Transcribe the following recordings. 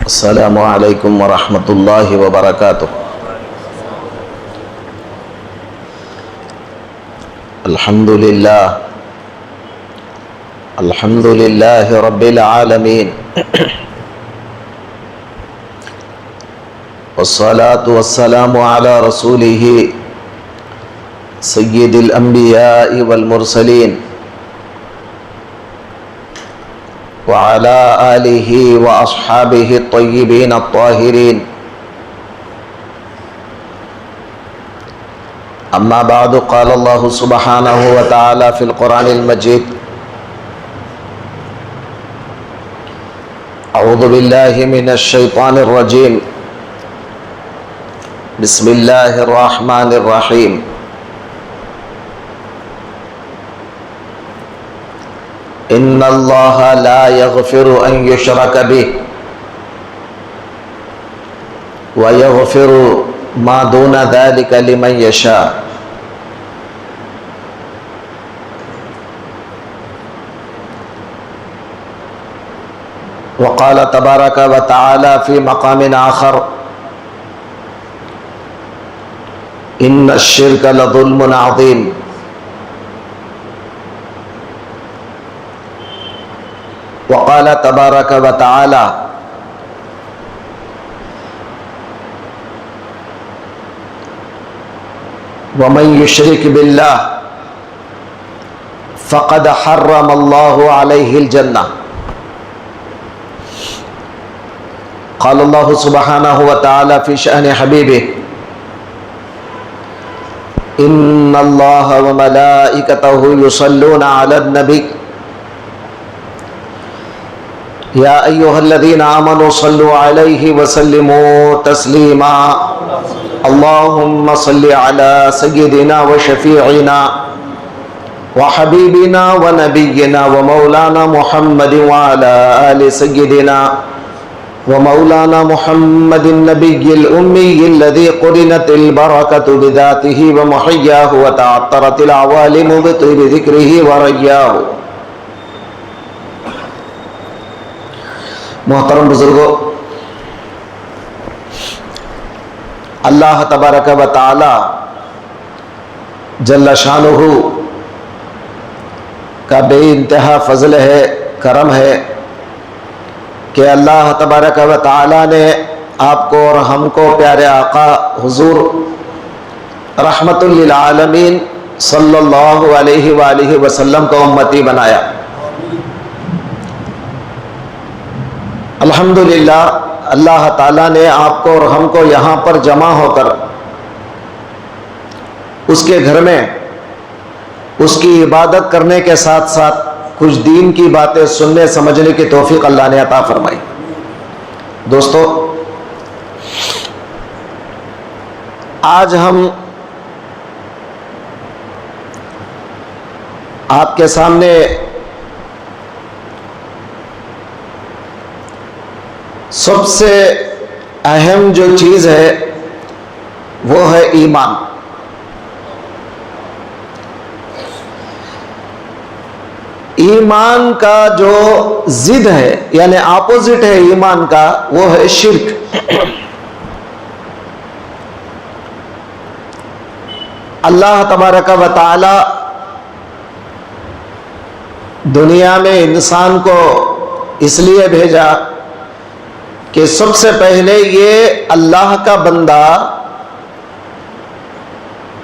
السلام علیکم ورحمۃ اللہ وبرکاتہ۔ الحمد للہ رب العالمین، والصلاة والسلام علی رسولہ سید الانبیاء والمرسلین وعلى آلہ واصحابہ الطیبین الطاہرین، اما بعد، قال اللہ سبحانہ وتعالی فی القرآن المجید: اعوذ باللہ من الشیطان الرجیم، بسم اللہ الرحمن الرحیم۔ ان اللہ لا یغفر ان یشرک بہ ویغفر ما دون ذلک لمن یشاء۔ وقال تبارک وتعالی فی مقام آخر: ان الشرک لظلم عظیم۔ وقال تبارک وتعالی: ومن یشرک باللہ فقد حرم اللہ علیہ الجنہ۔ قال اللہ سبحانہ وتعالی فی شأن حبیبہ: ان اللہ وملائکتہ یصلون علی النبی یا ایہا الذین آمنوا صلوا علیہ وسلموا تسلیما۔ اللہم صل علی سیدنا وشفیعنا وحبیبنا ونبینا ومولانا محمد وعلی آل سیدنا ومولانا محمد النبی الأمی الذی قرنت البرکۃ بذاتہ ومحیاہ وتعطرت العوالم بطیب ذکرہ وریاہ۔ محترم بزرگوں، اللہ تبارک و تعالی جل شانہ کا بے انتہا فضل ہے، کرم ہے کہ اللہ تبارک و تعالی نے آپ کو اور ہم کو پیارے آقا حضور رحمت للعالمین صلی اللہ علیہ وآلہ وسلم کو امتی بنایا۔ الحمدللہ، اللہ تعالیٰ نے آپ کو اور ہم کو یہاں پر جمع ہو کر اس کے گھر میں اس کی عبادت کرنے کے ساتھ ساتھ کچھ دین کی باتیں سننے سمجھنے کی توفیق اللہ نے عطا فرمائی۔ دوستو، آج ہم آپ کے سامنے سب سے اہم جو چیز ہے وہ ہے ایمان۔ ایمان کا جو ضد ہے، یعنی اپوزٹ ہے ایمان کا، وہ ہے شرک۔ اللہ تبارک و تعالی دنیا میں انسان کو اس لیے بھیجا کہ سب سے پہلے یہ اللہ کا بندہ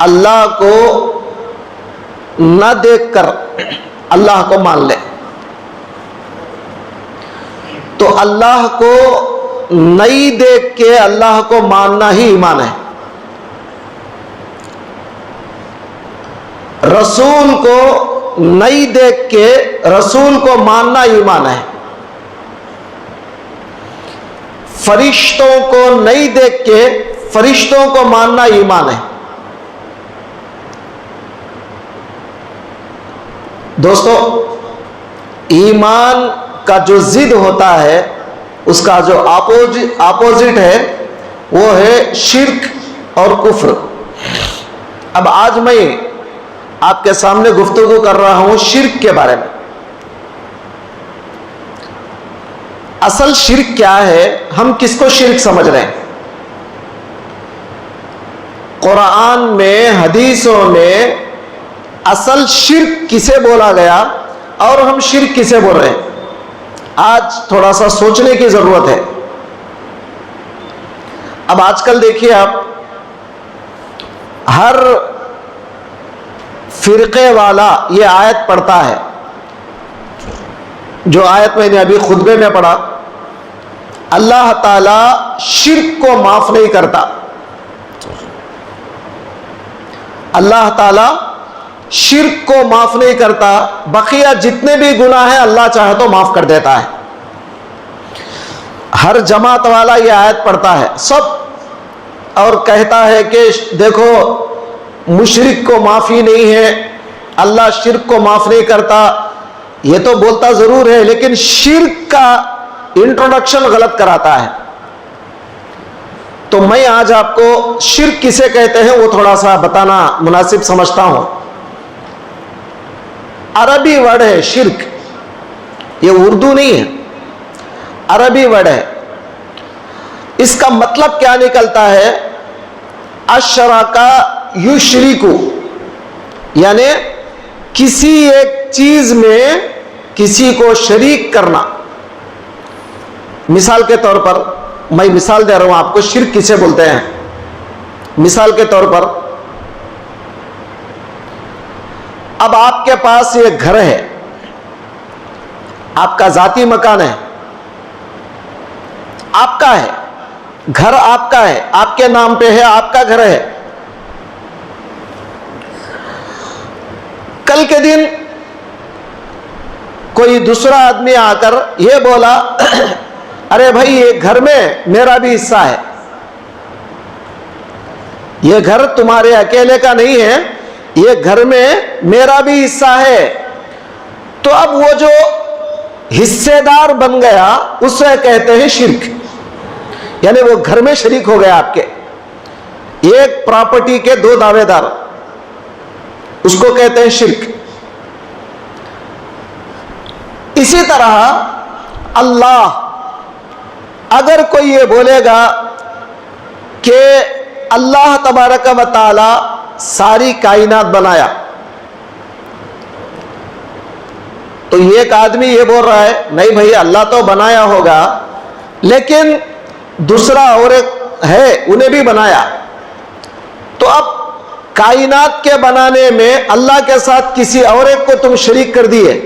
اللہ کو نہ دیکھ کر اللہ کو مان لے۔ تو اللہ کو نہیں دیکھ کے اللہ کو ماننا ہی ایمان ہے۔ رسول کو نہیں دیکھ کے رسول کو ماننا ایمان ہے۔ فرشتوں کو نہیں دیکھ کے فرشتوں کو ماننا ایمان ہے۔ دوستو، ایمان کا جو ضد ہوتا ہے، اس کا جو اپوزٹ ہے، وہ ہے شرک اور کفر۔ اب آج میں آپ کے سامنے گفتگو کر رہا ہوں شرک کے بارے میں۔ اصل شرک کیا ہے، ہم کس کو شرک سمجھ رہے ہیں؟ قرآن میں، حدیثوں میں اصل شرک کسے بولا گیا اور ہم شرک کسے بول رہے ہیں؟ آج تھوڑا سا سوچنے کی ضرورت ہے۔ اب آج کل دیکھیے آپ، ہر فرقے والا یہ آیت پڑھتا ہے، جو آیت میں نے ابھی خطبے میں پڑھا، اللہ تعالی شرک کو معاف نہیں کرتا۔ اللہ تعالی شرک کو معاف نہیں کرتا، بقیہ جتنے بھی گناہ ہیں اللہ چاہے تو معاف کر دیتا ہے۔ ہر جماعت والا یہ آیت پڑھتا ہے سب، اور کہتا ہے کہ دیکھو مشرک کو معافی نہیں ہے، اللہ شرک کو معاف نہیں کرتا۔ یہ تو بولتا ضرور ہے لیکن شرک کا انٹروڈکشن غلط کراتا ہے۔ تو میں آج آپ کو شرک کسے کہتے ہیں وہ تھوڑا سا بتانا مناسب سمجھتا ہوں۔ عربی ورڈ ہے شرک، یہ اردو نہیں ہے، عربی ورڈ ہے۔ اس کا مطلب کیا نکلتا ہے؟ اشرکا یشرکو، یعنی کسی ایک چیز میں کسی کو شریک کرنا۔ مثال کے طور پر میں مثال دے رہا ہوں آپ کو، شرک کسے بولتے ہیں۔ مثال کے طور پر اب آپ کے پاس ایک گھر ہے، آپ کا ذاتی مکان ہے، آپ کا ہے، گھر آپ کا ہے، آپ کے نام پہ ہے، آپ کا گھر ہے۔ کل کے دن کوئی دوسرا آدمی آ کر یہ بولا ارے بھائی یہ گھر میں میرا بھی حصہ ہے، یہ گھر تمہارے اکیلے کا نہیں ہے، یہ گھر میں میرا بھی حصہ ہے۔ تو اب وہ جو حصے دار بن گیا اسے کہتے ہیں شرک، یعنی وہ گھر میں شریک ہو گیا آپ کے، ایک پراپرٹی کے دو دعوے دار، اس کو کہتے ہیں شرک۔ اسی طرح اللہ، اگر کوئی یہ بولے گا کہ اللہ تبارک و تعالی ساری کائنات بنایا، تو ایک آدمی یہ بول رہا ہے نہیں بھائی اللہ تو بنایا ہوگا لیکن دوسرا اور ایک ہے انہیں بھی بنایا، تو اب کائنات کے بنانے میں اللہ کے ساتھ کسی اور ایک کو تم شریک کر دیے،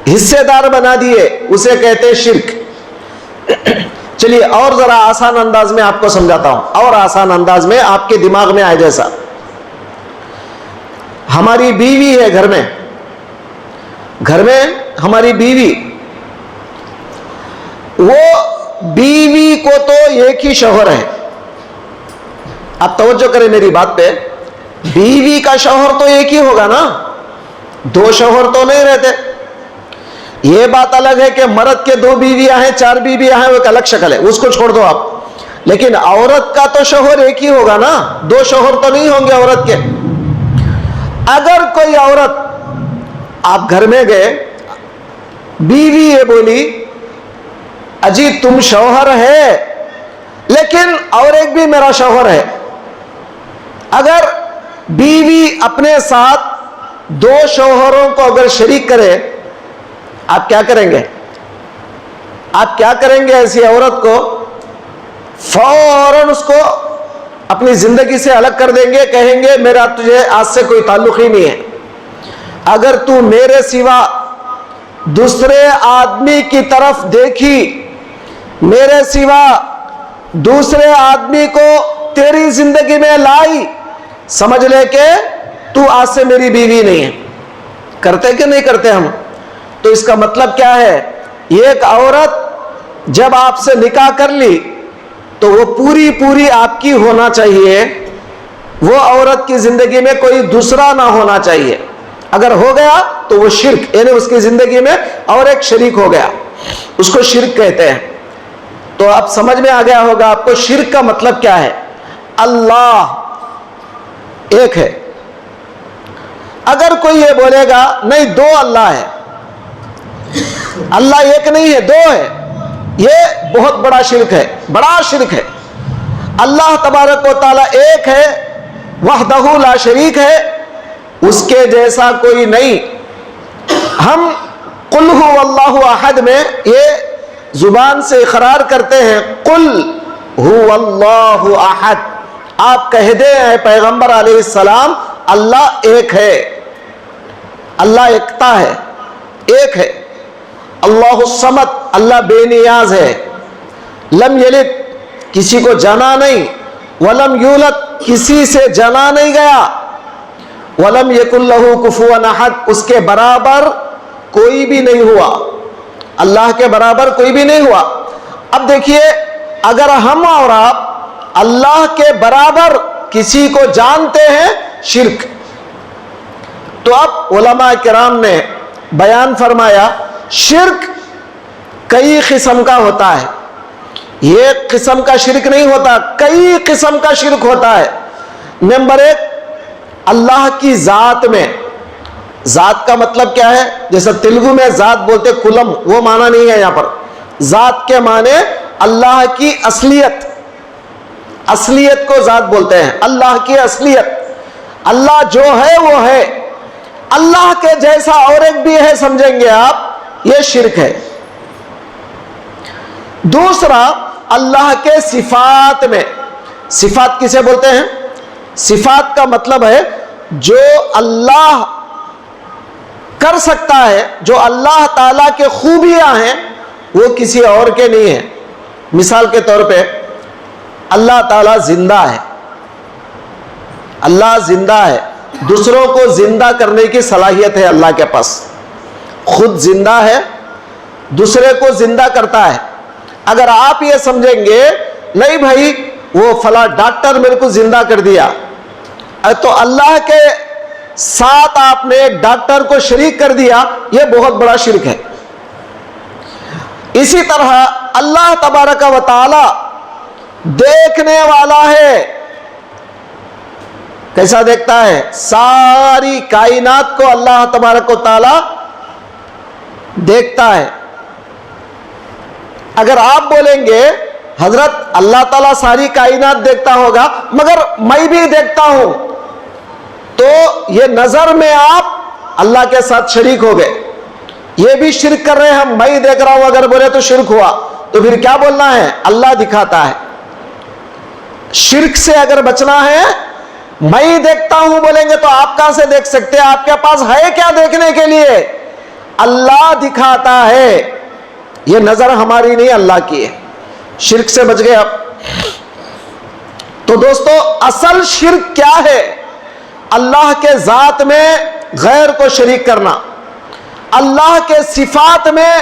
حصے دار بنا دیے، اسے کہتے ہیں شرک۔ چلیے اور ذرا آسان انداز میں آپ کو سمجھاتا ہوں، اور آسان انداز میں آپ کے دماغ میں آئے جیسا۔ ہماری بیوی ہے گھر میں ہماری بیوی، وہ بیوی کو تو ایک ہی شوہر ہے، آپ توجہ کریں میری بات پہ، بیوی کا شوہر تو ایک ہی ہوگا نا، دو شوہر تو نہیں رہتے۔ یہ بات الگ ہے کہ مرد کے دو بیویاں ہیں، چار بیویاں ہیں، وہ ایک الگ شکل ہے، اس کو چھوڑ دو آپ، لیکن عورت کا تو شوہر ایک ہی ہوگا نا، دو شوہر تو نہیں ہوں گے عورت کے۔ اگر کوئی عورت، آپ گھر میں گئے، بیوی یہ بولی اجی تم شوہر ہے لیکن اور ایک بھی میرا شوہر ہے، اگر بیوی اپنے ساتھ دو شوہروں کو اگر شریک کرے، آپ کیا کریں گے؟ آپ کیا کریں گے ایسی عورت کو؟ فوراً اس کو اپنی زندگی سے الگ کر دیں گے، کہیں گے میرا تجھے آج سے کوئی تعلق ہی نہیں ہے، اگر تو میرے سوا دوسرے آدمی کی طرف دیکھی، میرے سوا دوسرے آدمی کو تیری زندگی میں لائی، سمجھ لے کہ تو آج سے میری بیوی نہیں ہے۔ کرتے کہ نہیں کرتے ہم؟ تو اس کا مطلب کیا ہے؟ ایک عورت جب آپ سے نکاح کر لی تو وہ پوری آپ کی ہونا چاہیے، وہ عورت کی زندگی میں کوئی دوسرا نہ ہونا چاہیے، اگر ہو گیا تو وہ شرک، یعنی اس کی زندگی میں اور ایک شریک ہو گیا، اس کو شرک کہتے ہیں۔ تو اب سمجھ میں آ گیا ہوگا آپ کو شرک کا مطلب کیا ہے۔ اللہ ایک ہے، اگر کوئی یہ بولے گا نہیں دو اللہ ہے، اللہ ایک نہیں ہے دو ہے، یہ بہت بڑا شرک ہے، بڑا شرک ہے۔ اللہ تبارک و تعالیٰ ایک ہے، وحدہ لا شریک ہے، اس کے جیسا کوئی نہیں۔ ہم قل هو اللہ احد میں یہ زبان سے اقرار کرتے ہیں، قل هو اللہ احد، آپ کہہ دیں اے پیغمبر علیہ السلام اللہ ایک ہے، اللہ ایکتا ہے، ایک ہے۔ اللہ الصمد، اللہ بے نیاز ہے۔ لم یلد، کسی کو جنا نہیں، ولم یولد، کسی سے جنا نہیں گیا، ولم یکن لہ کفوا احد، اس کے برابر کوئی بھی نہیں ہوا، اللہ کے برابر کوئی بھی نہیں ہوا۔ اب دیکھیے، اگر ہم اور آپ اللہ کے برابر کسی کو جانتے ہیں، شرک۔ تو اب علماء کرام نے بیان فرمایا شرک کئی قسم کا ہوتا ہے، ایک قسم کا شرک نہیں ہوتا، کئی قسم کا شرک ہوتا ہے۔ نمبر ایک، اللہ کی ذات میں، ذات کا مطلب کیا ہے؟ جیسے تیلگو میں ذات بولتے کلم، وہ معنی نہیں ہے یہاں پر۔ ذات کے معنی اللہ کی اصلیت، اصلیت کو ذات بولتے ہیں، اللہ کی اصلیت۔ اللہ جو ہے وہ ہے، اللہ کے جیسا اور ایک بھی ہے سمجھیں گے آپ، یہ شرک ہے۔ دوسرا، اللہ کے صفات میں، صفات کسے بولتے ہیں؟ صفات کا مطلب ہے جو اللہ کر سکتا ہے، جو اللہ تعالیٰ کے خوبیاں ہیں وہ کسی اور کے نہیں ہیں۔ مثال کے طور پہ اللہ تعالیٰ زندہ ہے، اللہ زندہ ہے، دوسروں کو زندہ کرنے کی صلاحیت ہے اللہ کے پاس، خود زندہ ہے، دوسرے کو زندہ کرتا ہے۔ اگر آپ یہ سمجھیں گے نہیں بھائی وہ فلاں ڈاکٹر میرے کو زندہ کر دیا، تو اللہ کے ساتھ آپ نے ایک ڈاکٹر کو شریک کر دیا، یہ بہت بڑا شرک ہے۔ اسی طرح اللہ تبارک و تعالی دیکھنے والا ہے، کیسا دیکھتا ہے؟ ساری کائنات کو اللہ تبارک و تعالی دیکھتا ہے۔ اگر آپ بولیں گے حضرت اللہ تعالیٰ ساری کائنات دیکھتا ہوگا مگر میں بھی دیکھتا ہوں، تو یہ نظر میں آپ اللہ کے ساتھ شریک ہو گئے، یہ بھی شرک کر رہے ہیں ہم۔ میں دیکھ رہا ہوں اگر بولے تو شرک ہوا، تو پھر کیا بولنا ہے؟ اللہ دکھاتا ہے۔ شرک سے اگر بچنا ہے، میں دیکھتا ہوں بولیں گے تو آپ کہاں سے دیکھ سکتے ہیں؟ آپ کے پاس ہے کیا دیکھنے کے لیے؟ اللہ دکھاتا ہے، یہ نظر ہماری نہیں اللہ کی ہے۔ شرک سے بچ گئے اب۔ تو دوستو اصل شرک کیا ہے؟ اللہ کے ذات میں غیر کو شریک کرنا، اللہ کے صفات میں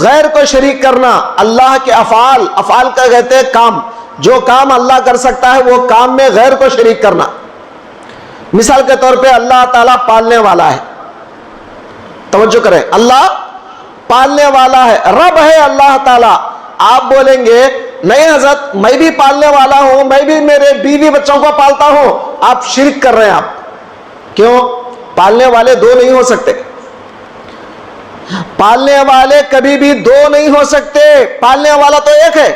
غیر کو شریک کرنا، اللہ کے افعال، افعال کا کہتے ہیں کام، جو کام اللہ کر سکتا ہے وہ کام میں غیر کو شریک کرنا۔ مثال کے طور پہ اللہ تعالیٰ پالنے والا ہے، توجہ کریں، اللہ پالنے والا ہے، رب ہے اللہ تعالیٰ۔ آپ بولیں گے نہیں حضرت میں بھی پالنے والا ہوں، میں بھی میرے بیوی بچوں کو پالتا ہوں، آپ شرک کر رہے ہیں۔ آپ کیوں؟ پالنے والے دو نہیں ہو سکتے، پالنے والے کبھی بھی دو نہیں ہو سکتے، پالنے والا تو ایک ہے،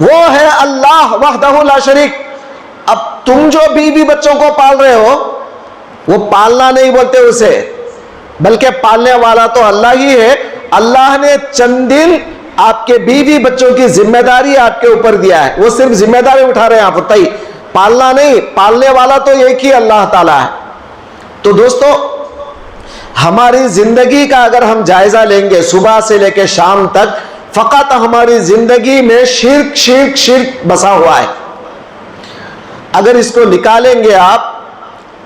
وہ ہے اللہ وحدہ لا شریک۔ اب تم جو بیوی بچوں کو پال رہے ہو وہ پالنا نہیں بولتے اسے، بلکہ پالنے والا تو اللہ ہی ہے۔ اللہ نے چند دن آپ کے بیوی بچوں کی ذمہ داری آپ کے اوپر دیا ہے، وہ صرف ذمہ داری اٹھا رہے ہیں آپ، پالنا نہیں، پالنے والا تو ایک ہی اللہ تعالیٰ ہے۔ تو دوستو ہماری زندگی کا اگر ہم جائزہ لیں گے صبح سے لے کے شام تک، فقط ہماری زندگی میں شرک شرک شرک بسا ہوا ہے۔ اگر اس کو نکالیں گے آپ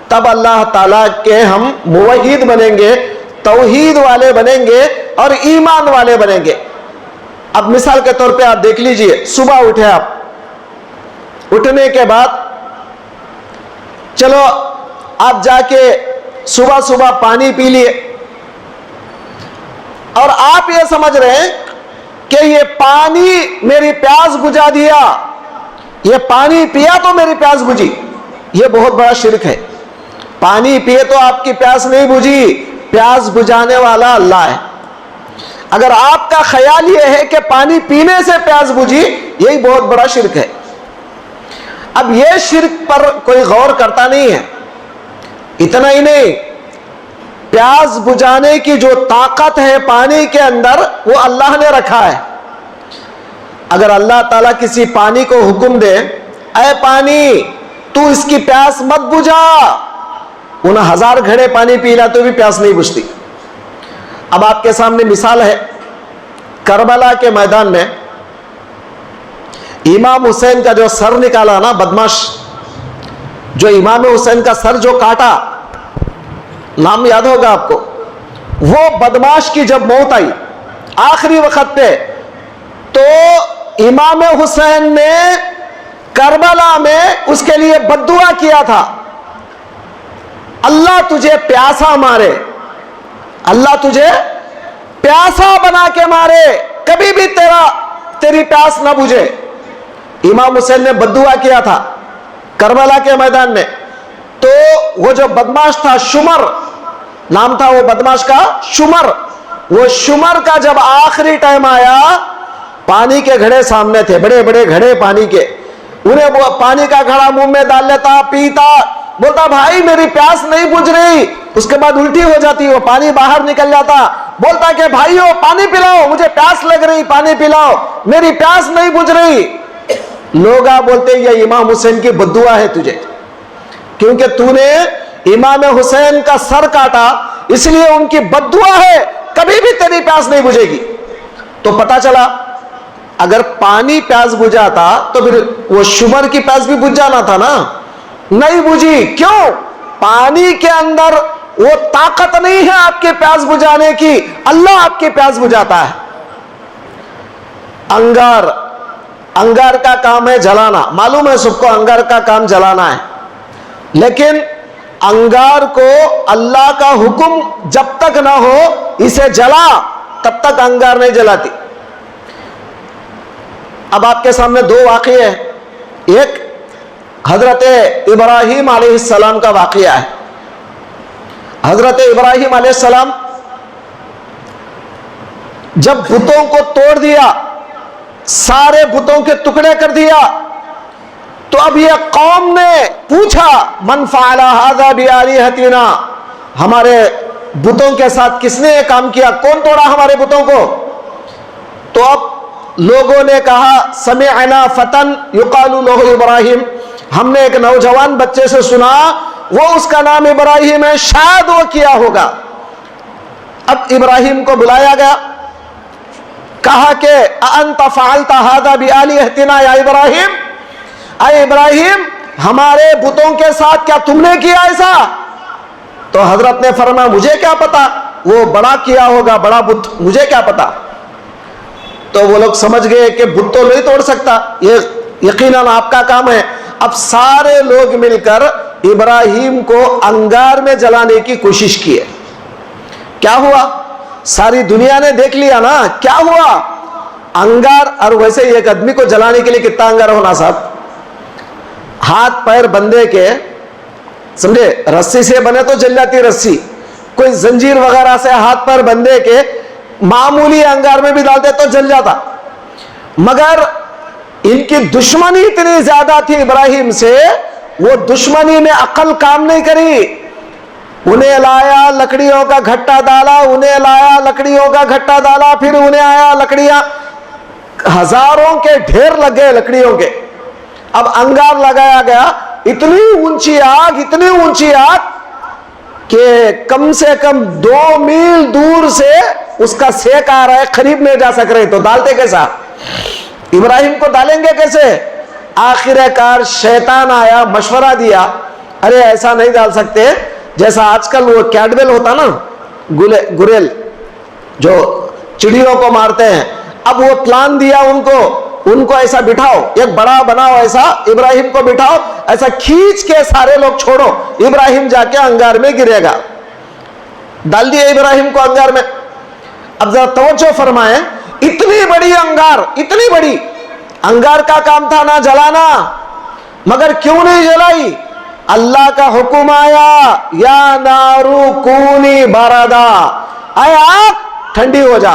تب اللہ تعالیٰ کے ہم موحد بنیں گے، توحید والے بنیں گے اور ایمان والے بنیں گے۔ اب مثال کے طور پہ آپ دیکھ لیجئے، صبح اٹھے آپ، اٹھنے کے بعد چلو آپ جا کے صبح صبح پانی پی لیے، اور آپ یہ سمجھ رہے ہیں کہ یہ پانی میری پیاس بجھا دیا، یہ پانی پیا تو میری پیاس بجھی، یہ بہت بڑا شرک ہے۔ پانی پیے تو آپ کی پیاس نہیں بجھی، پیاس بجھانے والا اللہ ہے۔ اگر آپ کا خیال یہ ہے کہ پانی پینے سے پیاس بجھی، یہی بہت بڑا شرک ہے۔ اب یہ شرک پر کوئی غور کرتا نہیں ہے۔ اتنا ہی نہیں، پیاس بجھانے کی جو طاقت ہے پانی کے اندر وہ اللہ نے رکھا ہے۔ اگر اللہ تعالیٰ کسی پانی کو حکم دے، اے پانی تو اس کی پیاس مت بجھا، انہیں 1000 گھڑے پانی پیلا تو بھی پیاس نہیں بجھتی۔ اب آپ کے سامنے مثال ہے، کربلا کے میدان میں امام حسین کا جو سر نکالا نا بدماش، جو امام حسین کا سر جو کاٹا، نام یاد ہوگا آپ کو، وہ بدماش کی جب موت آئی آخری وقت پہ، تو امام حسین نے کربلا میں اس کے لیے بد دعا کیا تھا، اللہ تجھے پیاسا مارے، اللہ تجھے پیاسا بنا کے مارے، کبھی بھی تیری پیاس نہ بجھے۔ امام حسین نے بد دعا کیا تھا کربلا کے میدان میں۔ تو وہ جو بدماش تھا، شمر نام تھا وہ بدماش کا، شمر، وہ شمر کا جب آخری ٹائم آیا، پانی کے گھڑے سامنے تھے، بڑے بڑے گھڑے پانی کے، انہیں وہ پانی کا گھڑا منہ میں ڈال لیتا، پیتا، بولتا بھائی میری پیاس نہیں بجھ رہی، اس کے بعد الٹی ہو جاتی، وہ پانی باہر نکل جاتا، بولتا کہ بھائیو پانی پلاؤ، مجھے پیاس لگ رہی، پانی پلاؤ، میری پیاس نہیں بجھ رہی۔ لوگ بولتے یہ امام حسین کی بد دعا ہے تجھے، کیونکہ تو نے امام حسین کا سر کاٹا، اس لیے ان کی بد دعا ہے، کبھی بھی تیری پیاس نہیں بجھے گی۔ تو پتا چلا اگر پانی پیاس بجھاتا تو پھر وہ شمر کی پیاس بھی بجھ جانا تھا نا، نہیں بجھی۔ کیوں؟ پانی کے اندر وہ طاقت نہیں ہے آپ کی پیاس بجھانے کی، اللہ آپ کی پیاس بجھاتا ہے۔ انگار کا کام ہے جلانا، معلوم ہے سب کو انگار کا کام جلانا ہے، لیکن انگار کو اللہ کا حکم جب تک نہ ہو اسے جلا، تب تک انگار نہیں جلاتی۔ اب آپ کے سامنے 2 واقعے ہیں، ایک حضرت ابراہیم علیہ السلام کا واقعہ ہے۔ حضرت ابراہیم علیہ السلام جب بتوں کو توڑ دیا، سارے بتوں کے ٹکڑے کر دیا، تو اب یہ قوم نے پوچھا من فعل ھذا بآلہتنا، ہمارے بتوں کے ساتھ کس نے یہ کام کیا، کون توڑا ہمارے بتوں کو؟ تو اب لوگوں نے کہا سمعنا فتن یقال لہ ابراہیم، ہم نے ایک نوجوان بچے سے سنا، وہ اس کا نام ابراہیم ہے، شاید وہ کیا ہوگا۔ اب ابراہیم کو بلایا گیا، کہا کہ اانت فعلت ھذا بآلہتنا یا ابراہیم، اے ابراہیم ہمارے بتوں کے ساتھ کیا تم نے کیا ایسا؟ تو حضرت نے فرمایا مجھے کیا پتا، وہ بڑا کیا ہوگا، بڑا بت، مجھے کیا پتا۔ تو وہ لوگ سمجھ گئے کہ بت تو نہیں توڑ سکتا، یہ یقیناً آپ کا کام ہے۔ اب سارے لوگ مل کر ابراہیم کو انگار میں جلانے کی کوشش کی ہے۔ کیا ہوا؟ ساری دنیا نے دیکھ لیا نا کیا ہوا۔ انگار، اور ویسے ایک آدمی کو جلانے کے لیے کتنا انگار ہونا صاحب؟ ہاتھ پیر بندے کے، سمجھے، رسی سے بنے تو جل جاتی رسی، کوئی زنجیر وغیرہ سے ہاتھ پیر بندے کے معمولی انگار میں بھی ڈالتے تو جل جاتا۔ مگر ان کی دشمنی اتنی زیادہ تھی ابراہیم سے، وہ دشمنی میں عقل کام نہیں کری، انہیں لایا لکڑیوں کا گھٹا ڈالا، انہیں لایا لکڑیوں کا گھٹا ڈالا، پھر انہیں آیا لکڑیاں، ہزاروں کے ڈھیر لگ گئے لکڑیوں کے۔ اب انگار لگایا گیا، اتنی اونچی آگ کہ کم سے کم 2 میل دور سے اس کا سیک آ رہا ہے، قریب نہیں جا سک رہے، تو ڈالتے کیسا؟ ابراہیم کو ڈالیں گے کیسے؟ آخر کار شیطان آیا، مشورہ دیا، ارے ایسا نہیں ڈال سکتے، جیسا آج کل وہ کیڈول ہوتا نا، گریل جو چڑیوں کو مارتے ہیں، اب وہ پلان دیا ان کو ایسا بٹھاؤ، ایک بڑا بناؤ، ایسا ابراہیم کو بٹھاؤ، ایسا کھینچ کے سارے لوگ چھوڑو، ابراہیم جا کے انگار میں گرے گا۔ ڈال دیا ابراہیم کو انگار میں۔ اب ذرا توجہ فرمائیں، اتنی بڑی انگار کا کام تھا نہ جلانا، مگر کیوں نہیں جلائی؟ اللہ کا حکم آیا، یا نارو کونی باردا، اے آگ ٹھنڈی ہو جا،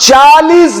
40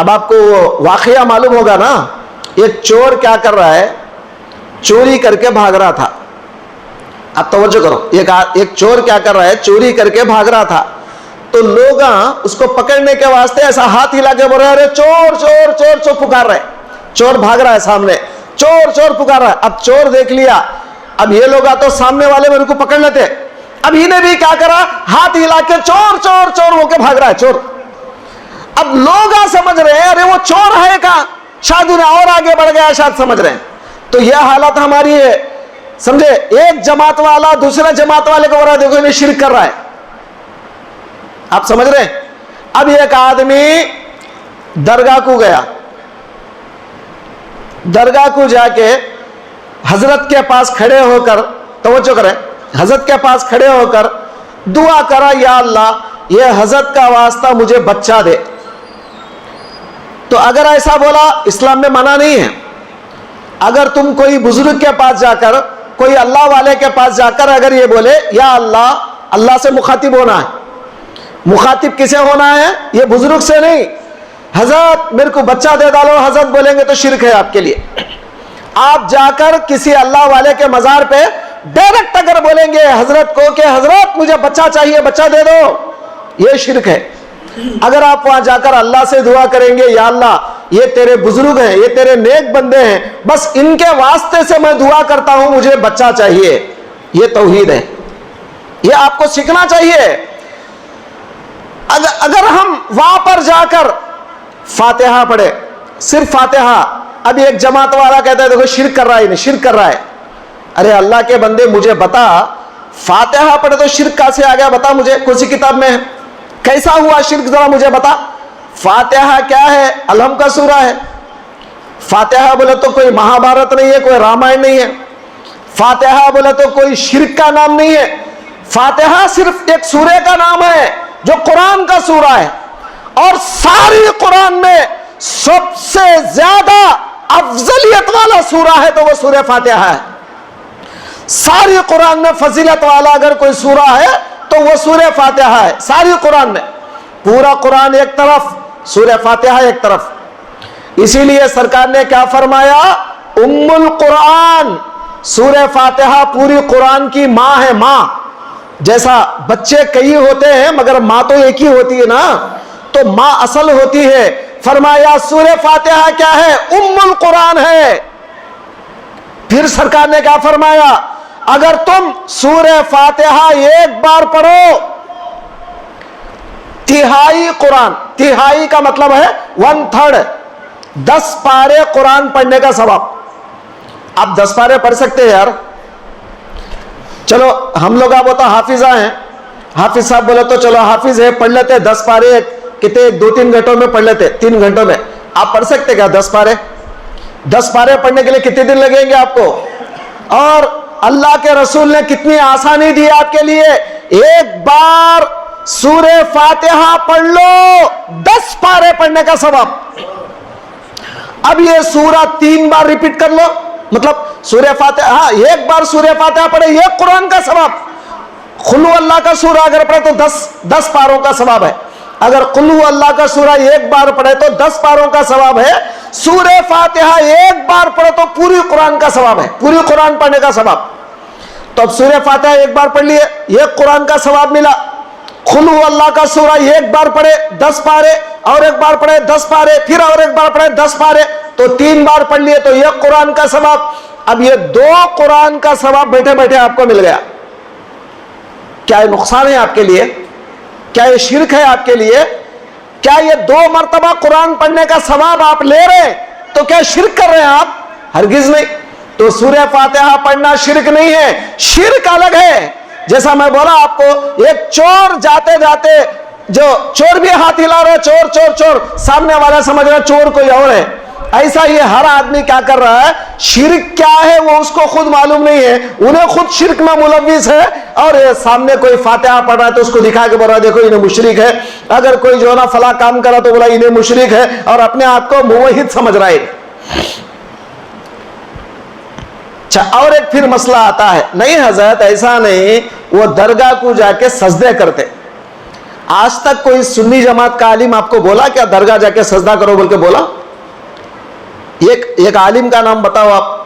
اب آپ کو واقعہ معلوم ہوگا نا, ایک چور کیا کر رہا ہے, چوری کر کے بھاگ رہا تھا. اب توجہ کرو, ایک چور کیا کر رہا ہے, چوری کر کے بھاگ رہا تھا. تو لوگ اس کو پکڑنے کے واسطے ایسا ہاتھ ہلا کے بول رہے, ارے چور چور چور چور پکار رہے. چور بھاگ رہا ہے سامنے, چور چور پکار رہا ہے. اب چور دیکھ لیا, اب یہ لوگ تو سامنے والے میرے کو پکڑ لیتے. اب ہی نے بھی کیا کرا, ہاتھ ہلا کے چور چور چور ہو کے بھاگ رہا ہے چور. اب لوگ سمجھ رہے ہیں ارے وہ چور ہے کہاں, شاید انہیں اور آگے بڑھ گیا, شاید سمجھ رہے ہیں. تو یہ حالت ہماری ہے, سمجھے. ایک جماعت والا دوسرے جماعت والے کو بول رہا ہے دیکھو انہیں شرک کر رہا ہے. آپ سمجھ رہے ہیں. اب ایک آدمی درگاہ کو گیا, درگاہ کو جا کے حضرت کے پاس کھڑے ہو کر, توجہ کریں, حضرت کے پاس کھڑے ہو کر دعا کرا, یا اللہ یہ حضرت کا واسطہ مجھے بچہ دے. تو اگر ایسا بولا, اسلام میں منع نہیں ہے. اگر تم کوئی بزرگ کے پاس جا کر, کوئی اللہ والے کے پاس جا کر اگر یہ بولے یا اللہ, اللہ سے مخاطب ہونا ہے. مخاطب کسے ہونا ہے, یہ بزرگ سے نہیں. حضرت میرے کو بچہ دے ڈالو, حضرت بولیں گے تو شرک ہے آپ کے لیے. آپ جا کر کسی اللہ والے کے مزار پہ ڈائریکٹ اگر بولیں گے حضرت کو کہ حضرت مجھے بچہ چاہیے, بچہ دے دو, یہ شرک ہے. اگر آپ وہاں جا کر اللہ سے دعا کریں گے, یا اللہ یہ تیرے بزرگ ہیں, یہ تیرے نیک بندے ہیں, بس ان کے واسطے سے میں دعا کرتا ہوں, مجھے بچہ چاہیے, یہ توحید ہے. یہ آپ کو سیکھنا چاہیے. اگر ہم وہاں پر جا کر فاتحہ پڑھے, صرف فاتحہ, اب ایک جماعت والا کہتا ہے دیکھو شرک کر رہا ہے, شرک کر رہا ہے. ارے اللہ کے بندے مجھے بتا, فاتحہ پڑھے تو شرک کہاں سے آ گیا, بتا مجھے, کون سی کتاب میں ہے, کیسا ہوا شرک, ذرا مجھے بتا. فاتحہ کیا ہے, الحم کا سورہ ہے. فاتحہ بولے تو کوئی مہابھارت نہیں ہے, کوئی رامائن نہیں ہے. فاتحہ بولے تو کوئی شرک کا نام نہیں ہے. فاتحہ صرف ایک سورہ کا نام ہے جو قرآن کا سورہ ہے, اور ساری قرآن میں سب سے زیادہ افضلیت والا سورہ ہے تو وہ سورہ فاتحہ ہے. ساری قرآن میں فضیلت والا اگر کوئی سورہ ہے تو وہ سورہ فاتحہ ہے. ساری قرآن میں, پورا قرآن ایک طرف, سورہ فاتحہ ایک طرف. اسی لیے سرکار نے کیا فرمایا, ام القرآن, سورہ فاتحہ پوری قرآن کی ماں ہے. ماں جیسا بچے کئی ہوتے ہیں مگر ماں تو ایک ہی ہوتی ہے نا, تو ماں اصل ہوتی ہے. فرمایا سورہ فاتحہ کیا ہے, ام القرآن ہے. پھر سرکار نے کیا فرمایا, اگر تم سورہ فاتحہ ایک بار پڑھو, تہائی قرآن, تہائی کا مطلب ہے 1/3, 10 پارے قرآن پڑھنے کا ثواب. آپ 10 پارے پڑھ سکتے ہیں یار. چلو ہم لوگ آپ ہوتا حافظہ ہیں, حافظ صاحب بولے تو چلو حافظ ہے, پڑھ لیتے 10 پارے, کتنے 2-3 گھنٹوں میں پڑھ لیتے, 3 گھنٹوں میں. آپ پڑھ سکتے کیا 10 پارے؟ 10 پارے پڑھنے کے لیے کتنے دن لگیں گے آپ کو؟ اور اللہ کے رسول نے کتنی آسانی دی آپ کے لیے, ایک بار سورہ فاتحہ پڑھ لو 10 پارے پڑھنے کا ثواب. اب یہ سورہ 3 بار ریپیٹ کر لو, مطلب سورہ فاتحہ ایک بار سورہ فاتحہ پڑھے, یہ قرآن کا ثواب. قل اللہ کا سورہ اگر پڑھے تو 10 پاروں کا ثواب ہے. اگر قل اللہ کا سورہ ایک بار پڑھے تو 10 پاروں کا ثواب ہے. سورہ فاتحہ ایک بار پڑھے تو پوری قرآن کا ثواب ہے, پوری قرآن پڑھنے کا ثواب. تو اب سورہ فاتحہ ایک بار پڑھ لیے, یہ قرآن کا ثواب ملا. قل اللہ کا سورہ ایک بار پڑھے 10 پارے, اور ایک بار پڑھے 10 پارے, پھر اور ایک بار پڑھے 10 پارے, تو 3 بار پڑھ لیے تو یہ قرآن کا ثواب. اب یہ 2 قرآن کا ثواب بیٹھے بیٹھے آپ کو مل گیا. کیا یہ نقصان ہے آپ کے لیے؟ کیا یہ شرک ہے آپ کے لیے؟ کیا یہ 2 مرتبہ قرآن پڑھنے کا ثواب آپ لے رہے ہیں تو کیا شرک کر رہے ہیں آپ؟ ہرگز نہیں. تو سورہ فاتحہ پڑھنا شرک نہیں ہے, شرک الگ ہے. جیسا میں بولا آپ کو, ایک چور جاتے جاتے, جو چور بھی ہاتھ ہلا رہا ہے, چور چور چور, سامنے والا سمجھ رہا ہے چور کوئی اور ہے. ایسا یہ ہر آدمی کیا کر رہا ہے, شرک کیا ہے وہ اس کو خود معلوم نہیں ہے, انہیں خود شرک میں ملوث ہے, اور سامنے کوئی فاتحہ پڑھ رہا ہے تو اس کو دکھا کے بول رہا ہے دیکھو انہیں مشرک ہے. اگر کوئی جو نا فلاں کام کرا تو بولا انہیں مشرک ہے, اور اپنے آپ کو موحد سمجھ رہا ہے. اچھا, اور ایک پھر مسئلہ آتا ہے, نہیں حضرت ایسا نہیں, وہ درگاہ کو جا کے سجدے کرتے. آج تک کوئی سنی جماعت کا عالم آپ کو بولا کیا درگاہ جا کے سجدہ کرو بول کے بولا؟ ایک عالم کا نام بتاؤ آپ،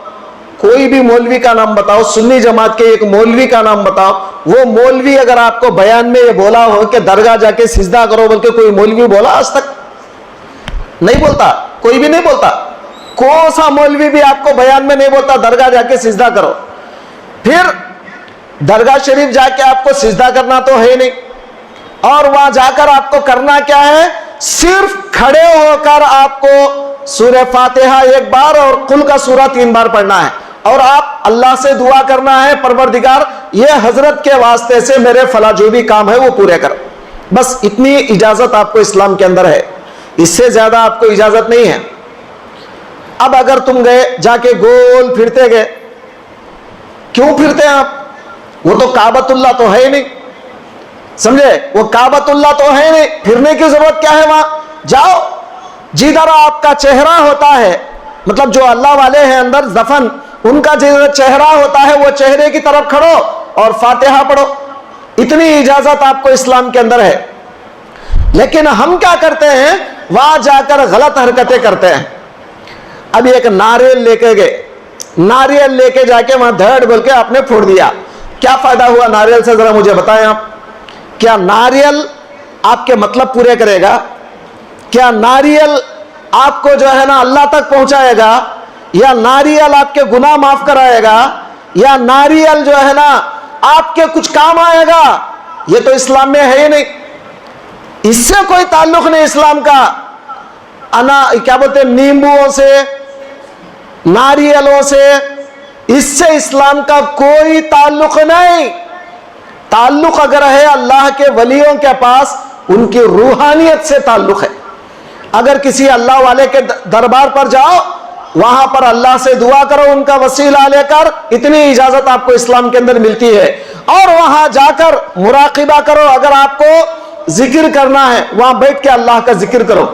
کوئی بھی مولوی کا نام بتاؤ، سنی جماعت کے ایک مولوی کا نام بتاؤ، وہ مولوی اگر آپ کو بیان میں یہ بولا ہو کہ درگاہ جا کے سجدہ کرو بول کے کوئی مولوی بولا آج تک؟ نہیں بولتا، کوئی بھی نہیں بولتا. کون سا مولوی بھی آپ کو بیان میں نہیں بولتا درگاہ جا کے سجدہ کرو. پھر درگاہ شریف جا کے آپ کو سجدہ کرنا تو ہے نہیں، اور وہاں جا کر آپ کو کرنا کیا ہے؟ صرف کھڑے ہو کر آپ کو سورہ فاتحہ 1 بار اور قل کا سورہ 3 بار پڑھنا ہے، اور آپ اللہ سے دعا کرنا ہے پروردگار یہ حضرت کے واسطے سے میرے فلاں جو بھی کام ہے وہ پورے کر. بس اتنی اجازت آپ کو اسلام کے اندر ہے، اس سے زیادہ آپ کو اجازت نہیں ہے. اب اگر تم گئے جا کے گول پھرتے گئے، کیوں پھرتے ہیں آپ؟ وہ تو کعبۃ اللہ تو ہے ہی نہیں، سمجھے؟ وہ کعبۃ اللہ تو ہے نہیں، پھرنے کی ضرورت کیا ہے؟ وہاں جاؤ جدھر آپ کا چہرہ ہوتا ہے، مطلب جو اللہ والے ہیں اندر دفن، ان کا جو چہرہ ہوتا ہے وہ چہرے کی طرف کھڑو اور فاتحہ پڑھو. اتنی اجازت آپ کو اسلام کے اندر ہے. لیکن ہم کیا کرتے ہیں؟ وہاں جا کر غلط حرکتیں کرتے ہیں. اب ایک ناریل لے کے گئے، ناریل لے کے جا کے وہاں دھڑ بول کے آپ نے پھوڑ دیا. کیا فائدہ ہوا ناریل سے؟ ذرا مجھے بتائیں آپ. کیا ناریل آپ کے مطلب پورے کرے گا؟ کیا ناریل آپ کو جو ہے نا اللہ تک پہنچائے گا؟ یا ناریل آپ کے گناہ معاف کرائے گا؟ یا ناریل جو ہے نا آپ کے کچھ کام آئے گا؟ یہ تو اسلام میں ہے ہی نہیں. اس سے کوئی تعلق نہیں اسلام کا. کیا بولتے ہیں، نیمبوؤں سے، ناریلوں سے، اس سے اسلام کا کوئی تعلق نہیں. تعلق اگر ہے اللہ کے ولیوں کے پاس، ان کی روحانیت سے تعلق ہے. اگر کسی اللہ والے کے دربار پر جاؤ، وہاں پر اللہ سے دعا کرو ان کا وسیلہ لے کر، اتنی اجازت آپ کو اسلام کے اندر ملتی ہے. اور وہاں جا کر مراقبہ کرو. اگر آپ کو ذکر کرنا ہے وہاں بیٹھ کے اللہ کا ذکر کرو،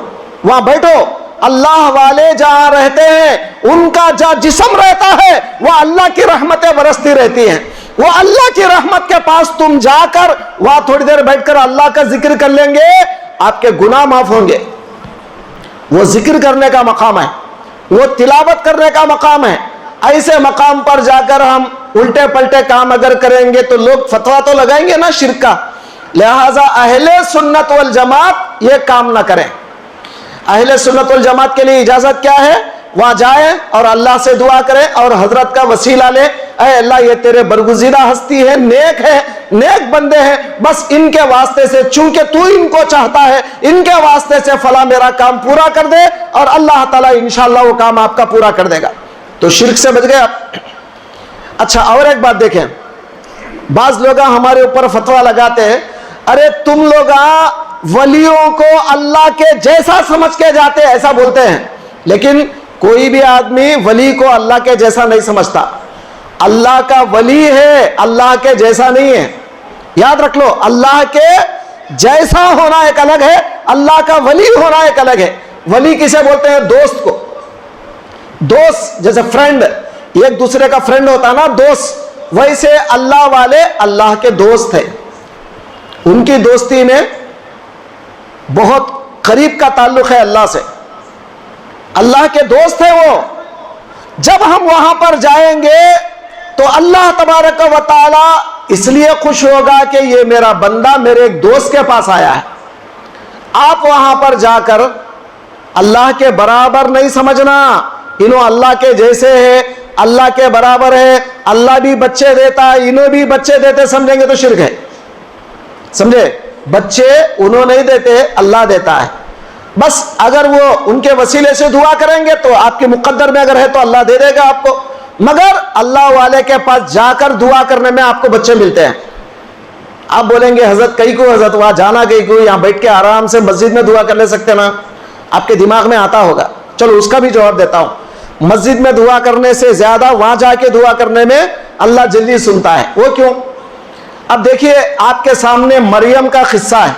وہاں بیٹھو. اللہ والے جہاں رہتے ہیں ان کا جہاں جسم رہتا ہے وہ اللہ کی رحمتیں برستی رہتی ہیں. وہ اللہ کی رحمت کے پاس تم جا کر وہاں تھوڑی دیر بیٹھ کر اللہ کا ذکر کر لیں گے، آپ کے گناہ معاف ہوں گے. وہ ذکر کرنے کا مقام ہے، وہ تلاوت کرنے کا مقام ہے. ایسے مقام پر جا کر ہم الٹے پلٹے کام اگر کریں گے تو لوگ فتویٰ تو لگائیں گے نا شرک کا. لہذا اہل سنت والجماعت یہ کام نہ کریں. اہل سنت والجماعت کے لیے اجازت کیا ہے؟ وہاں جائیں اور اللہ سے دعا کریں اور حضرت کا وسیلہ لیں. اے اللہ یہ تیرے برگزیدہ ہستی ہے، نیک ہے، نیک بندے ہیں، بس ان کے واسطے سے چونکہ تو ان کو چاہتا ہے، ان کے واسطے سے فلاں میرا کام پورا کر دے، اور اللہ تعالیٰ انشاءاللہ وہ کام آپ کا پورا کر دے گا. تو شرک سے بچ گئے آپ. اچھا اور ایک بات دیکھیں، بعض لوگ ہمارے اوپر فتویٰ لگاتے ہیں، ارے تم لوگ ولیوں کو اللہ کے جیسا سمجھ کے جاتے، ایسا بولتے ہیں. لیکن کوئی بھی آدمی ولی کو اللہ کے جیسا نہیں سمجھتا. اللہ کا ولی ہے، اللہ کے جیسا نہیں ہے. یاد رکھ لو، اللہ کے جیسا ہونا ایک الگ ہے، اللہ کا ولی ہونا ایک الگ ہے. ولی کسے بولتے ہیں؟ دوست کو. دوست جیسے فرینڈ، ایک دوسرے کا فرینڈ ہوتا ہے نا دوست، ویسے اللہ والے اللہ کے دوست ہیں. ان کی دوستی میں بہت قریب کا تعلق ہے اللہ سے، اللہ کے دوست ہیں وہ. جب ہم وہاں پر جائیں گے تو اللہ تبارک و تعالی اس لیے خوش ہوگا کہ یہ میرا بندہ میرے ایک دوست کے پاس آیا ہے. آپ وہاں پر جا کر اللہ کے برابر نہیں سمجھنا، انہوں اللہ کے جیسے ہے، اللہ کے برابر ہے، اللہ بھی بچے دیتا ہے، انہوں بھی بچے دیتے، سمجھیں گے تو شرک ہے. سمجھے؟ بچے انہوں نہیں دیتے، اللہ دیتا ہے. بس اگر وہ ان کے وسیلے سے دعا کریں گے تو آپ کے مقدر میں اگر ہے تو اللہ دے دے گا آپ کو. مگر اللہ والے کے پاس جا کر دعا کرنے میں آپ کو بچے ملتے ہیں. آپ بولیں گے حضرت کئی کو، حضرت وہاں جانا کئی کو، یہاں بیٹھ کے آرام سے مسجد میں دعا کر لے سکتے نا. آپ کے دماغ میں آتا ہوگا. چلو اس کا بھی جواب دیتا ہوں. مسجد میں دعا کرنے سے زیادہ وہاں جا کے دعا کرنے میں اللہ جلدی سنتا ہے. وہ کیوں؟ اب دیکھیے آپ کے سامنے مریم کا قصہ ہے،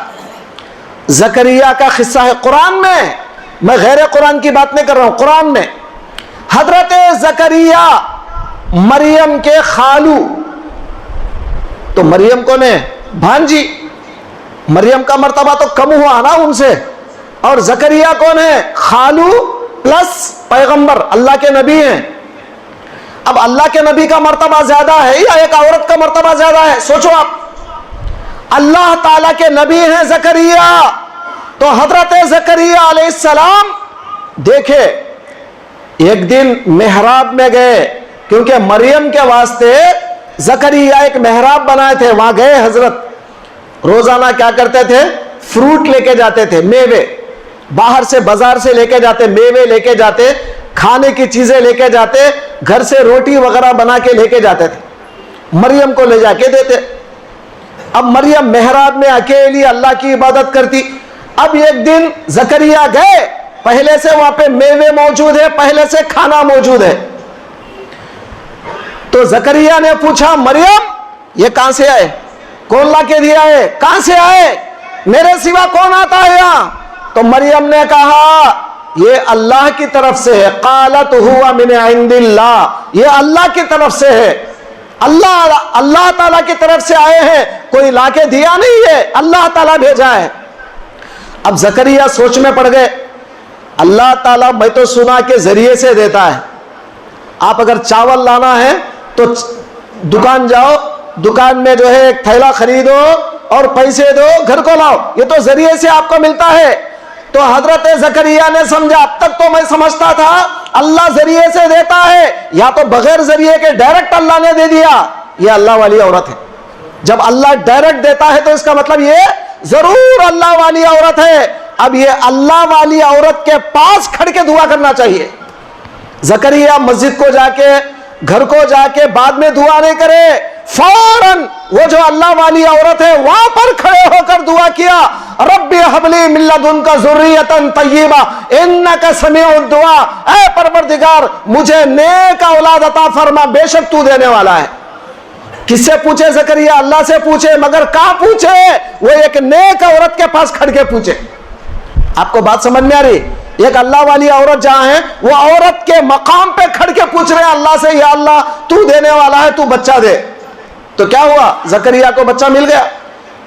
زکریا کا قصہ ہے قرآن میں غیر قرآن کی بات نہیں کر رہا ہوں، قرآن میں. حضرت زکریا مریم کے خالو، تو مریم کون ہے؟ بھانجی. مریم کا مرتبہ تو کم ہوا نا ان سے. اور زکریا کون ہے؟ خالو پلس پیغمبر، اللہ کے نبی ہیں. اب اللہ کے نبی کا مرتبہ زیادہ ہے یا ایک عورت کا مرتبہ زیادہ ہے؟ سوچو آپ. اللہ تعالیٰ کے نبی ہیں زکریا، تو حضرت زکریا علیہ السلام دیکھے ایک دن محراب میں گئے، کیونکہ مریم کے واسطے زکریا ایک محراب بنائے تھے، وہاں گئے. حضرت روزانہ کیا کرتے تھے؟ فروٹ لے کے جاتے تھے، میوے باہر سے بازار سے لے کے جاتے، میوے لے کے جاتے، کھانے کی چیزیں لے کے جاتے، گھر سے روٹی وغیرہ بنا کے لے کے جاتے تھے، مریم کو لے جا کے دیتے. اب مریم محراب میں اکیلی اللہ کی عبادت کرتی. اب ایک دن زکریا گئے، پہلے سے وہاں پہ میوے موجود ہے، پہلے سے کھانا موجود ہے. تو زکریا نے پوچھا مریم یہ کہاں سے آئے؟ کون لا کے دیا ہے؟ کہاں سے آئے؟ میرے سوا کون آتا ہے یہاں؟ تو مریم نے کہا یہ اللہ کی طرف سے ہے. قالت ہوا من عند اللہ، یہ اللہ کی طرف سے ہے، اللہ تعالیٰ کی طرف سے آئے ہیں، کوئی لا کے دیا نہیں ہے، اللہ تعالیٰ بھیجا ہے. اب زکریا سوچ میں پڑ گئے. اللہ تعالیٰ میں تو سنا کے ذریعے سے دیتا ہے. آپ اگر چاول لانا ہے تو دکان جاؤ، دکان میں جو ہے ایک تھیلا خریدو اور پیسے دو، گھر کو لاؤ، یہ تو ذریعے سے آپ کو ملتا ہے. تو حضرت زکریا نے سمجھا، اب تک تو میں سمجھتا تھا اللہ ذریعے سے دیتا ہے، یا تو بغیر ذریعے کے ڈائریکٹ اللہ نے دے دیا. یہ اللہ والی عورت ہے. جب اللہ ڈائریکٹ دیتا ہے تو اس کا مطلب یہ ضرور اللہ والی عورت ہے. اب یہ اللہ والی عورت کے پاس کھڑ کے دعا کرنا چاہیے. زکریا مسجد کو جا کے، گھر کو جا کے بعد میں دعا نہیں کرے، فوراً وہ جو اللہ والی عورت ہے وہاں پر کھڑے ہو کر دعا کیا، رب هب لی من لدنک ذریۃ طیبہ انک سمیع الدعاء، اے پروردگار مجھے نیک اولاد عطا فرما، بے شک تو دینے والا ہے. کس سے پوچھے زکریا؟ اللہ سے پوچھے، مگر کہاں پوچھے؟ وہ ایک نیک عورت کے پاس کھڑ کے پوچھے. آپ کو بات سمجھ میں آ رہی؟ ایک اللہ والی عورت جہاں ہے، وہ عورت کے مقام پہ کھڑ کے پوچھ رہے ہیں اللہ سے، یا اللہ تو دینے والا ہے، تو بچہ دے. تو کیا ہوا؟ زکریا کو بچہ مل گیا.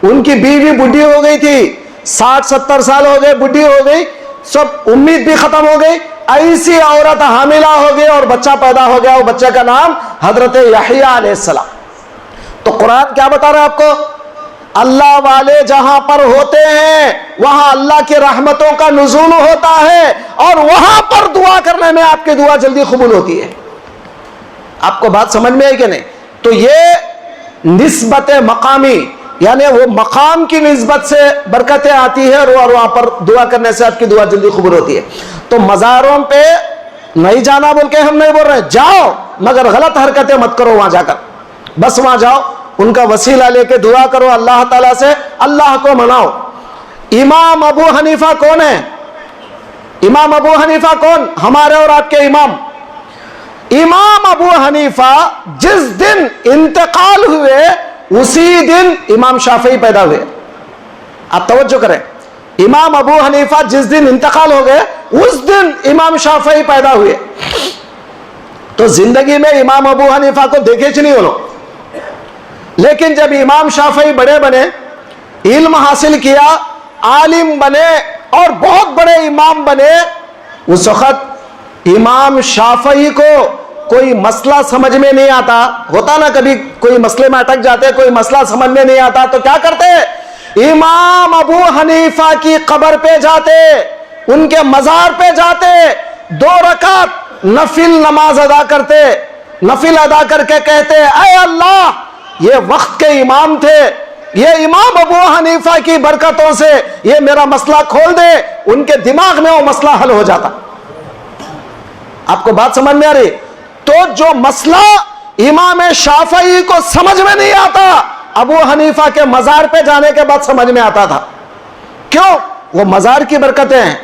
ان کی بیوی بڈھی ہو گئی تھی، 60-70 سال ہو گئے، بڈھی ہو گئی، سب امید بھی ختم ہو گئی. ایسی عورت حاملہ ہو گئی اور بچہ پیدا ہو گیا. وہ بچے کا نام حضرت یحییٰ علیہ السلام. تو قرآن کیا بتا رہا ہے آپ کو؟ اللہ والے جہاں پر ہوتے ہیں وہاں اللہ کی رحمتوں کا نزول ہوتا ہے، اور وہاں پر دعا کرنے میں آپ کی دعا جلدی قبول ہوتی ہے. آپ کو بات سمجھ میں آئی کہ نہیں؟ تو یہ نسبت مقامی، یعنی وہ مقام کی نسبت سے برکتیں آتی ہے، اور وہاں پر دعا کرنے سے آپ کی دعا جلدی قبول ہوتی ہے. تو مزاروں پہ نہیں جانا بول کے ہم نہیں بول رہے، جاؤ مگر غلط حرکتیں مت کرو وہاں جا کر. بس وہاں جاؤ، ان کا وسیلہ لے کے دعا کرو اللہ تعالیٰ سے، اللہ کو مناؤ. امام ابو حنیفہ کون ہے؟ امام ابو حنیفہ کون؟ ہمارے اور آپ کے امام. امام ابو حنیفہ جس دن انتقال ہوئے اسی دن امام شافعی پیدا ہوئے. آپ توجہ کریں، امام ابو حنیفہ جس دن انتقال ہو گئے اس دن امام شافعی پیدا ہوئے. تو زندگی میں امام ابو حنیفہ کو دیکھے چ نہیں ہو، لیکن جب امام شافعی بڑے بنے، علم حاصل کیا، عالم بنے اور بہت بڑے امام بنے، اس وقت امام شافعی کو کوئی مسئلہ سمجھ میں نہیں آتا. ہوتا نا کبھی کوئی مسئلے میں اٹک جاتے، کوئی مسئلہ سمجھ میں نہیں آتا تو کیا کرتے؟ امام ابو حنیفہ کی قبر پہ جاتے، ان کے مزار پہ جاتے، 2 رکعت نفل نماز ادا کرتے، نفل ادا کر کے کہتے اے اللہ یہ وقت کے امام تھے، یہ امام ابو حنیفہ کی برکتوں سے یہ میرا مسئلہ کھول دے. ان کے دماغ میں وہ مسئلہ حل ہو جاتا. آپ کو بات سمجھ میں آ رہی؟ تو جو مسئلہ امام شافعی کو سمجھ میں نہیں آتا، ابو حنیفہ کے مزار پہ جانے کے بعد سمجھ میں آتا تھا. کیوں؟ وہ مزار کی برکتیں ہیں.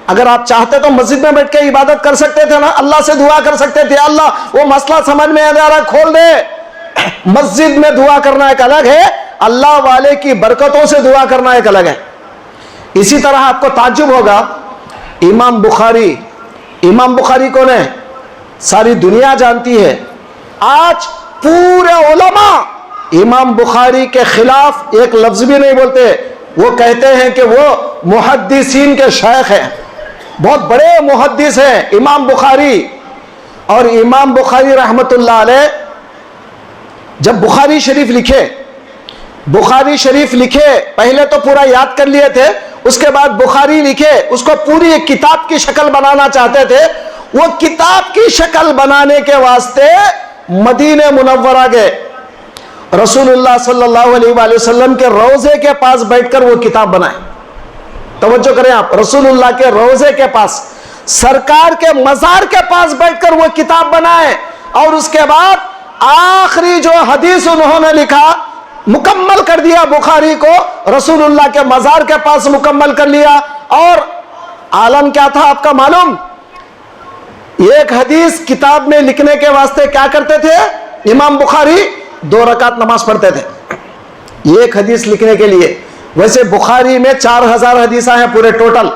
اگر آپ چاہتے تو مسجد میں بیٹھ کے عبادت کر سکتے تھے نا، اللہ سے دعا کر سکتے تھے اللہ وہ مسئلہ سمجھ میں آ رہا کھول دے. مسجد میں دعا کرنا ایک الگ ہے، اللہ والے کی برکتوں سے دعا کرنا ایک الگ ہے. اسی طرح آپ کو تعجب ہوگا، امام بخاری کون ہے؟ ساری دنیا جانتی ہے. آج پورے علماء امام بخاری کے خلاف ایک لفظ بھی نہیں بولتے. وہ کہتے ہیں کہ وہ محدثین کے شیخ ہیں، بہت بڑے محدث ہیں امام بخاری. اور امام بخاری رحمت اللہ علیہ جب بخاری شریف لکھے پہلے تو پورا یاد کر لیے تھے، اس کے بعد بخاری لکھے، اس کو پوری ایک کتاب کی شکل بنانا چاہتے تھے. وہ کتاب کی شکل بنانے کے واسطے مدینہ منورہ گئے، رسول اللہ صلی اللہ علیہ وآلہ وسلم کے روضے کے پاس بیٹھ کر وہ کتاب بنائے. توجہ کریں آپ، رسول اللہ کے روضے کے پاس، سرکار کے مزار کے پاس بیٹھ کر وہ کتاب بنائے. اور اس کے بعد آخری جو حدیث انہوں نے لکھا مکمل کر دیا بخاری کو، رسول اللہ کے مزار کے پاس مکمل کر لیا. اور عالم کیا تھا آپ کا معلوم؟ ایک حدیث کتاب میں لکھنے کے واسطے کیا کرتے تھے امام بخاری؟ 2 رکعت نماز پڑھتے تھے ایک حدیث لکھنے کے لیے. ویسے بخاری میں 4000 حدیثیں ہیں پورے ٹوٹل،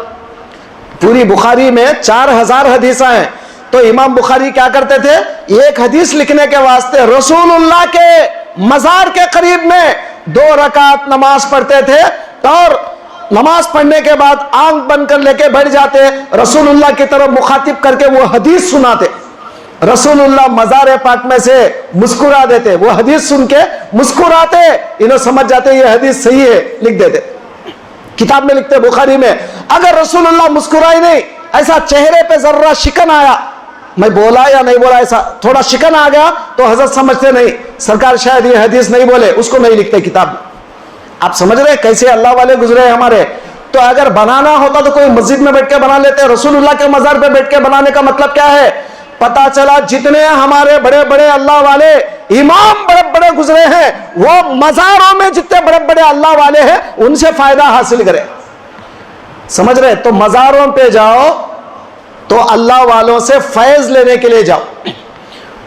پوری بخاری میں 4000 حدیثیں ہیں. تو امام بخاری کیا کرتے تھے؟ ایک حدیث لکھنے کے واسطے رسول اللہ کے مزار کے قریب میں 2 رکعت نماز پڑھتے تھے. اور نماز پڑھنے کے بعد آنکھ بند کر لے کے بیٹھ جاتے، رسول اللہ کی طرف مخاطب کر کے وہ حدیث سناتے. رسول اللہ مزار پاک میں سے مسکرا دیتے، وہ حدیث سن کے مسکراتے، انہوں سمجھ جاتے یہ حدیث صحیح ہے، لکھ دیتے، کتاب میں لکھتے بخاری میں. اگر رسول اللہ مسکرائے نہیں، ایسا چہرے پہ ذرہ شکن آیا، میں بولا یا نہیں بولا، ایسا تھوڑا شکن آ گیا تو حضرت سمجھتے نہیں سرکار شاید یہ حدیث نہیں بولے، اس کو نہیں لکھتے کتاب میں. آپ سمجھ رہے کیسے اللہ والے گزرے ہمارے. تو اگر بنانا ہوتا تو کوئی مسجد میں بیٹھ کے بنا لیتے، رسول اللہ کے مزار پہ بیٹھ کے بنانے کا مطلب کیا ہے؟ پتا چلا جتنے ہمارے بڑے بڑے اللہ والے امام بڑے بڑے گزرے ہیں، وہ مزاروں میں جتنے بڑے بڑے اللہ والے ہیں ان سے فائدہ حاصل کرے. سمجھ رہے؟ تو مزاروں پہ جاؤ تو اللہ والوں سے فیض لینے کے لیے جاؤ،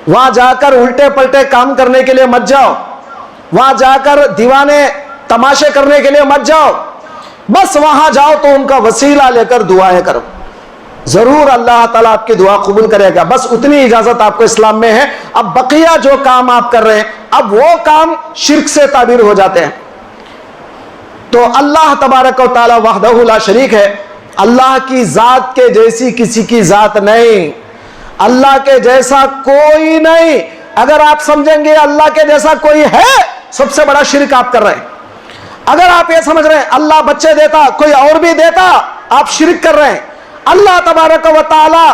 وہاں جا کر الٹے پلٹے کام کرنے کے لیے مت جاؤ، وہاں جا کر دیوانے تماشے کرنے کے لیے مت جاؤ. بس وہاں جاؤ تو ان کا وسیلہ لے کر دعائیں کرو، ضرور اللہ تعالیٰ آپ کی دعا قبول کرے گا. بس اتنی اجازت آپ کو اسلام میں ہے. اب بقیہ جو کام آپ کر رہے ہیں، اب وہ کام شرک سے تعبیر ہو جاتے ہیں. تو اللہ تبارک و تعالیٰ وحدہ لا شریک ہے، اللہ کی ذات کے جیسی کسی کی ذات نہیں، اللہ کے جیسا کوئی نہیں. اگر آپ سمجھیں گے اللہ کے جیسا کوئی ہے، سب سے بڑا شرک آپ کر رہے ہیں. اگر آپ یہ سمجھ رہے ہیں اللہ بچے دیتا کوئی اور بھی دیتا، آپ شرک کر رہے ہیں. اللہ تبارک و تعالی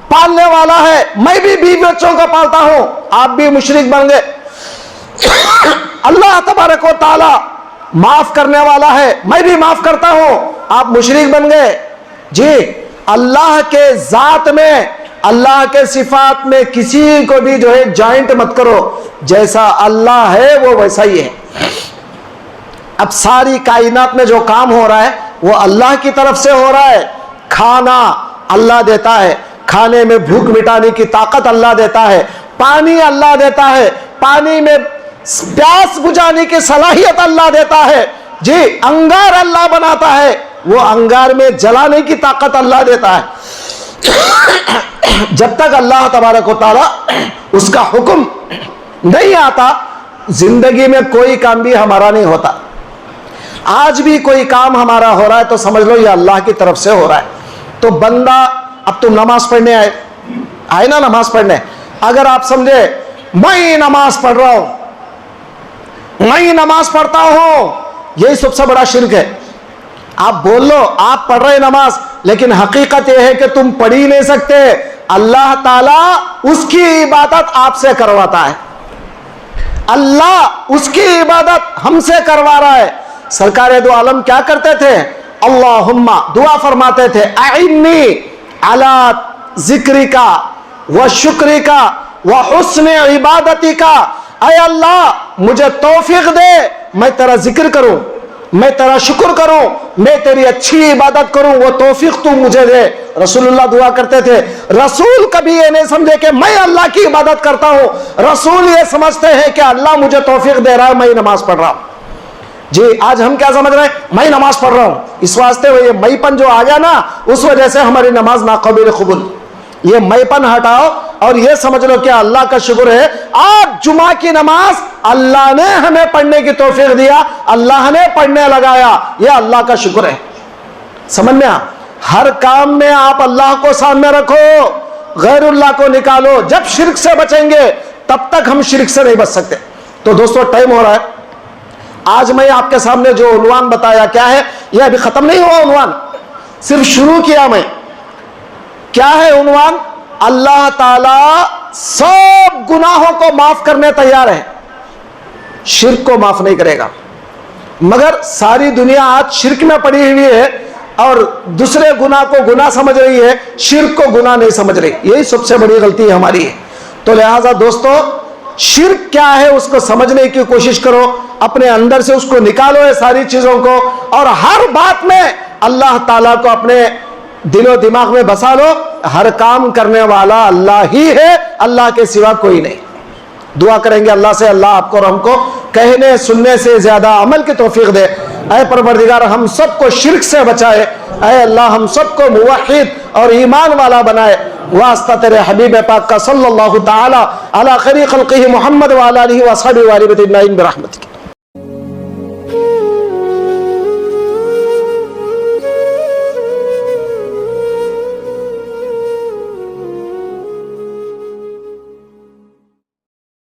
پالنے والا ہے، میں بھی بیوی بچوں کو پالتا ہوں، آپ بھی مشرک بن گئے. اللہ تبارک و تعالی معاف کرنے والا ہے، میں بھی معاف کرتا ہوں، آپ مشرک بن گئے. جی اللہ کے ذات میں، اللہ کے صفات میں کسی کو بھی جو ہے جوائنٹ مت کرو، جیسا اللہ ہے وہ ویسا ہی ہے. اب ساری کائنات میں جو کام ہو رہا ہے وہ اللہ کی طرف سے ہو رہا ہے. کھانا اللہ دیتا ہے، کھانے میں بھوک مٹانے کی طاقت اللہ دیتا ہے. پانی اللہ دیتا ہے، پانی میں پیاس بجھانے کی صلاحیت اللہ دیتا ہے. جی انگار اللہ بناتا ہے، وہ انگار میں جلانے کی طاقت اللہ دیتا ہے. جب تک اللہ تبارک و تعالی اس کا حکم نہیں آتا، زندگی میں کوئی کام بھی ہمارا نہیں ہوتا. آج بھی کوئی کام ہمارا ہو رہا ہے تو سمجھ لو یہ اللہ کی طرف سے ہو رہا ہے. تو بندہ، اب تم نماز پڑھنے آئے نا نماز پڑھنے، اگر آپ سمجھے میں نماز پڑھ رہا ہوں، میں نماز پڑھتا ہوں، یہی سب سے بڑا شرک ہے. آپ بول لو آپ پڑھ رہے نماز، لیکن حقیقت یہ ہے کہ تم پڑھ ہی نہیں سکتے. اللہ تعالیٰ اس کی عبادت آپ سے کرواتا ہے، اللہ اس کی عبادت ہم سے کروا رہا ہے. سرکار دو عالم کیا کرتے تھے؟ اللہم دعا فرماتے تھے، اعنی علی ذکرکا و شکرکا و حسن عبادتکا. اے اللہ مجھے توفیق دے، میں تیرا ذکر کروں، میں تیرا شکر کروں، میں تیری اچھی عبادت کروں، وہ توفیق تو مجھے دے. رسول اللہ دعا کرتے تھے. رسول کبھی یہ نہیں سمجھے کہ میں اللہ کی عبادت کرتا ہوں، رسول یہ سمجھتے ہیں کہ اللہ مجھے توفیق دے رہا ہے، میں نماز پڑھ رہا ہوں. جی آج ہم کیا سمجھ رہے ہیں؟ میں نماز پڑھ رہا ہوں، اس واسطے وہ یہ میں پن جو آ گیا نا، اس وجہ سے ہماری نماز ناقابل قبول. یہ میں پن ہٹاؤ، اور یہ سمجھ لو کہ اللہ کا شکر ہے آج جمعہ کی نماز اللہ نے ہمیں پڑھنے کی توفیق دیا، اللہ نے پڑھنے لگایا، یہ اللہ کا شکر ہے۔ سمجھ میں ہر کام میں آپ اللہ کو سامنے رکھو، غیر اللہ کو نکالو۔ جب شرک سے بچیں گے تب تک ہم شرک سے نہیں بچ سکتے۔ تو دوستو ٹائم ہو رہا ہے، آج میں آپ کے سامنے جو عنوان بتایا کیا ہے، یہ ابھی ختم نہیں ہوا عنوان، صرف شروع کیا میں۔ کیا ہے عنوان؟ اللہ تعالی سب گناہوں کو معاف کرنے تیار ہے، شرک کو معاف نہیں کرے گا۔ مگر ساری دنیا آج شرک میں پڑی ہوئی ہے اور دوسرے گناہ کو گناہ سمجھ رہی ہے، شرک کو گناہ نہیں سمجھ رہی۔ یہی سب سے بڑی غلطی ہماری ہے۔ تو لہٰذا دوستو شرک کیا ہے اس کو سمجھنے کی کوشش کرو، اپنے اندر سے اس کو نکالو یہ ساری چیزوں کو، اور ہر بات میں اللہ تعالیٰ کو اپنے دل و دماغ میں بسا لو۔ ہر کام کرنے والا اللہ ہی ہے، اللہ کے سوا کوئی نہیں۔ دعا کریں گے اللہ سے، اللہ آپ کو اور ہم کو کہنے سننے سے زیادہ عمل کی توفیق دے۔ اے پروردگار ہم سب کو شرک سے بچائے، اے اللہ ہم سب کو موحد اور ایمان والا بنائے۔ واسطہ تیرے حبیب پاک کا صلی اللہ تعالی علی خیر خلقہ محمد وعلی آلہ وصحبہ وسلم برحمتک۔